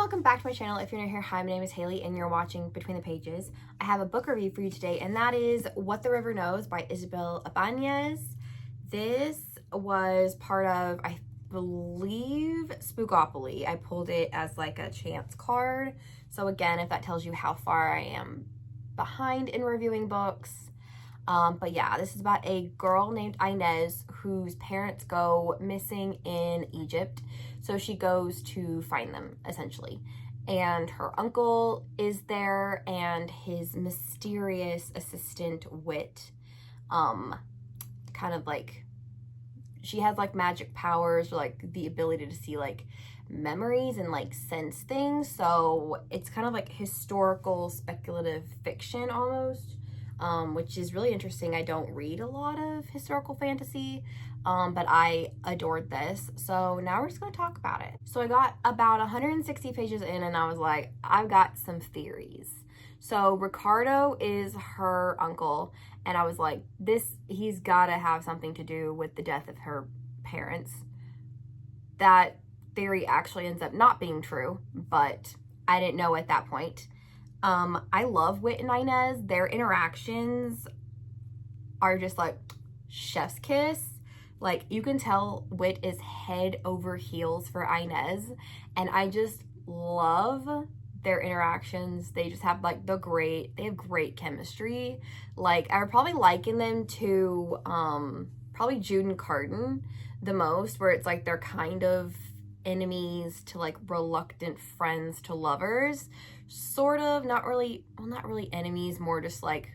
welcome back to my channel. If you're new here, hi, my name is Haley and you're watching Between the Pages. I have a book review for you today, and that is What the River Knows by Isabel Ibañez. This was part of, I believe, Spookopoly. I pulled it as like a chance card. So again, if that tells you how far I am behind in reviewing books. But yeah, this is about a girl named Inez whose parents go missing in Egypt. So she goes to find them, essentially. And her uncle is there and his mysterious assistant, Wit. Kind of like, she has like magic powers, or like the ability to see like memories and like sense things. So it's kind of like historical speculative fiction almost. Which is really interesting. I don't read a lot of historical fantasy, but I adored this. So now we're just going to talk about it. So I got about 160 pages in and I was like, I've got some theories. So Ricardo is her uncle, and I was like, he's got to have something to do with the death of her parents. That theory actually ends up not being true, but I didn't know at that point. I love Wit and Inez. Their interactions are just like chef's kiss. Like, you can tell Wit is head over heels for Inez, and I just love their interactions. They just have like they have great chemistry. Like, I would probably liken them to probably Jude and Carden the most, where it's like they're kind of enemies to like reluctant friends to lovers, sort of. Not really enemies, more just like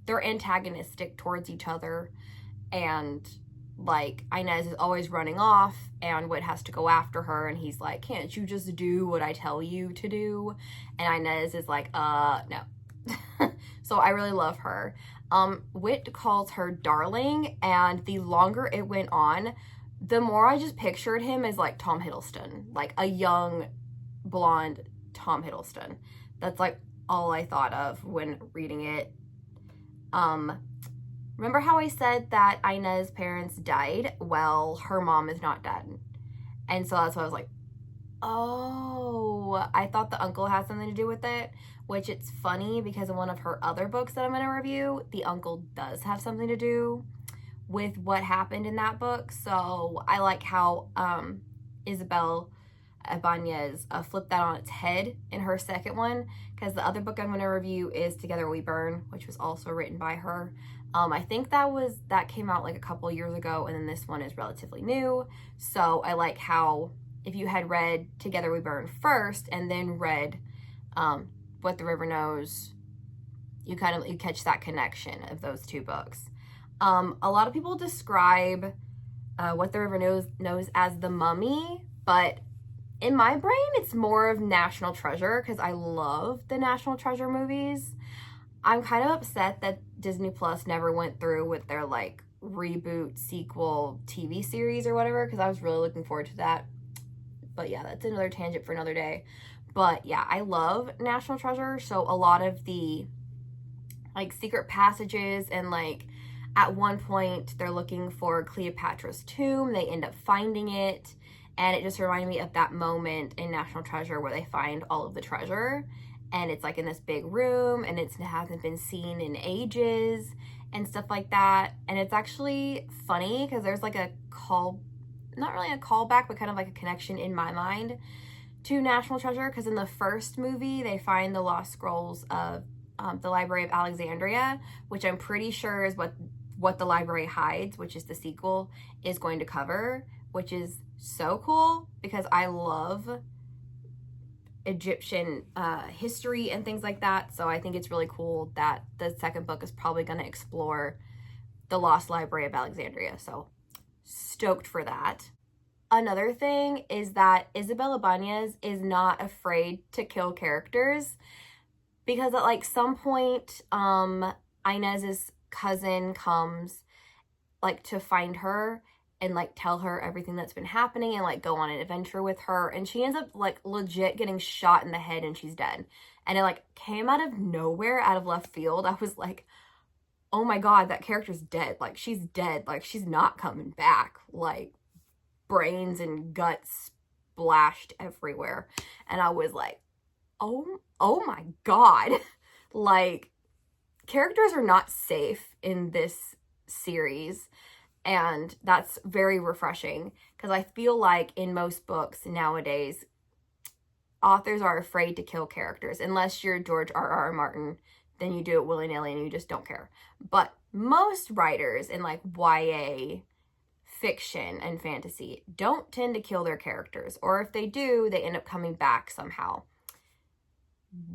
they're antagonistic towards each other. And like, Inez is always running off and Wit has to go after her, and he's like, can't you just do what I tell you to do? And Inez is like, no. So I really love her. Wit calls her darling, and the longer it went on, the more I just pictured him as like Tom Hiddleston, like a young blonde Tom Hiddleston. That's like all I thought of when reading it. Remember how I said that Inez's parents died? Well, her mom is not dead. And so that's why I was like, oh, I thought the uncle had something to do with it, which it's funny because in one of her other books that I'm going to review, the uncle does have something to do with what happened in that book. So I like how Isabel Ibañez flipped that on its head in her second one, because the other book I'm going to review is Together We Burn, which was also written by her. I think that came out like a couple years ago, and then this one is relatively new. So I like how if you had read Together We Burn first and then read What the River Knows, you catch that connection of those two books. A lot of people describe What the River Knows as The Mummy, but in my brain, it's more of National Treasure, because I love the National Treasure movies. I'm kind of upset that Disney Plus never went through with their like reboot sequel TV series or whatever, because I was really looking forward to that. But yeah, that's another tangent for another day. But yeah, I love National Treasure. So a lot of the like secret passages, and like at one point they're looking for Cleopatra's tomb, they end up finding it. And it just reminded me of that moment in National Treasure where they find all of the treasure. And it's like in this big room, and it hasn't been seen in ages and stuff like that. And it's actually funny because there's like not really a callback, but kind of like a connection in my mind to National Treasure. Because in the first movie, they find the lost scrolls of the Library of Alexandria, which I'm pretty sure is what The Library Hides, which is the sequel, is going to cover, which is so cool because I love Egyptian history and things like that. So I think it's really cool that the second book is probably going to explore the Lost Library of Alexandria. So stoked for that. Another thing is that Isabel Ibañez is not afraid to kill characters, because at like some point Inez's cousin comes like to find her and like tell her everything that's been happening and like go on an adventure with her, and she ends up like legit getting shot in the head and she's dead. And it like came out of nowhere, out of left field. I was like, oh my god, that character's dead. Like, she's dead. Like, she's not coming back. Like, brains and guts splashed everywhere. And I was like, oh my God. Like, characters are not safe in this series. And that's very refreshing because I feel like in most books nowadays, authors are afraid to kill characters. Unless you're George R.R. Martin, then you do it willy-nilly and you just don't care. But most writers in like YA fiction and fantasy don't tend to kill their characters. Or if they do, they end up coming back somehow.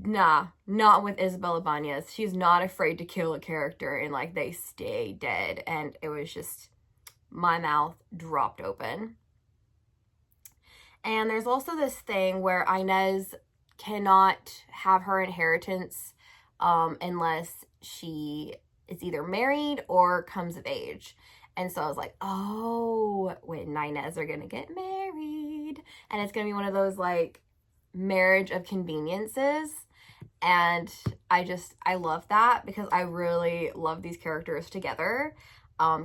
Nah, not with Isabel Ibañez. She's not afraid to kill a character and like they stay dead. And it was just, my mouth dropped open. And there's also this thing where Inez cannot have her inheritance unless she is either married or comes of age. And so I was like, oh, when Inez are going to get married. And it's going to be one of those like marriage of conveniences. And I love that because I really love these characters together.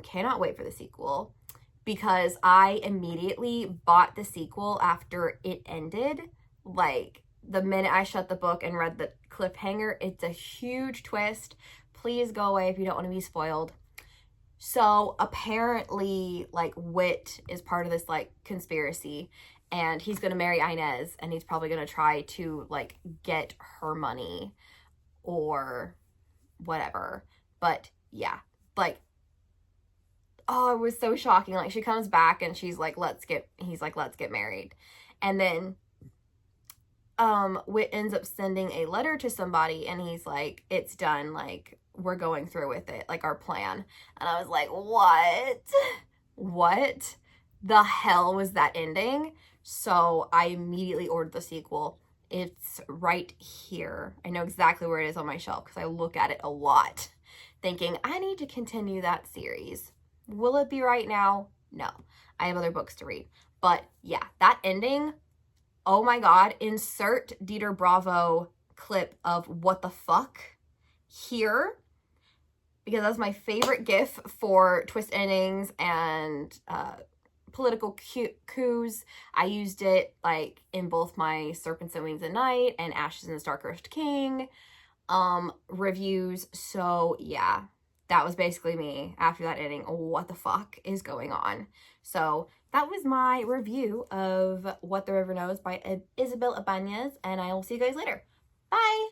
Cannot wait for the sequel because I immediately bought the sequel after it ended. Like the minute I shut the book and read the cliffhanger, it's a huge twist. Please go away if you don't want to be spoiled. So apparently like Wit is part of this like conspiracy and he's going to marry Inez and he's probably going to try to like get her money or whatever. But yeah, like, oh, it was so shocking. Like she comes back and he's like, let's get married. And then Wit ends up sending a letter to somebody and he's like, it's done. Like we're going through with it, like our plan. And I was like, what the hell was that ending? So I immediately ordered the sequel. It's right here. I know exactly where it is on my shelf because I look at it a lot thinking I need to continue that series. Will it be right now? No, I have other books to read. But yeah, that ending, oh my God, insert Dieter Bravo clip of what the fuck here, because that's my favorite gif for twist endings and political coups. I used it like in both my Serpents and Wings at Night and Ashes in the Star-Cursed King reviews. So yeah, that was basically me after that ending. What the fuck is going on? So that was my review of What the River Knows by Isabel Ibañez, and I will see you guys later. Bye!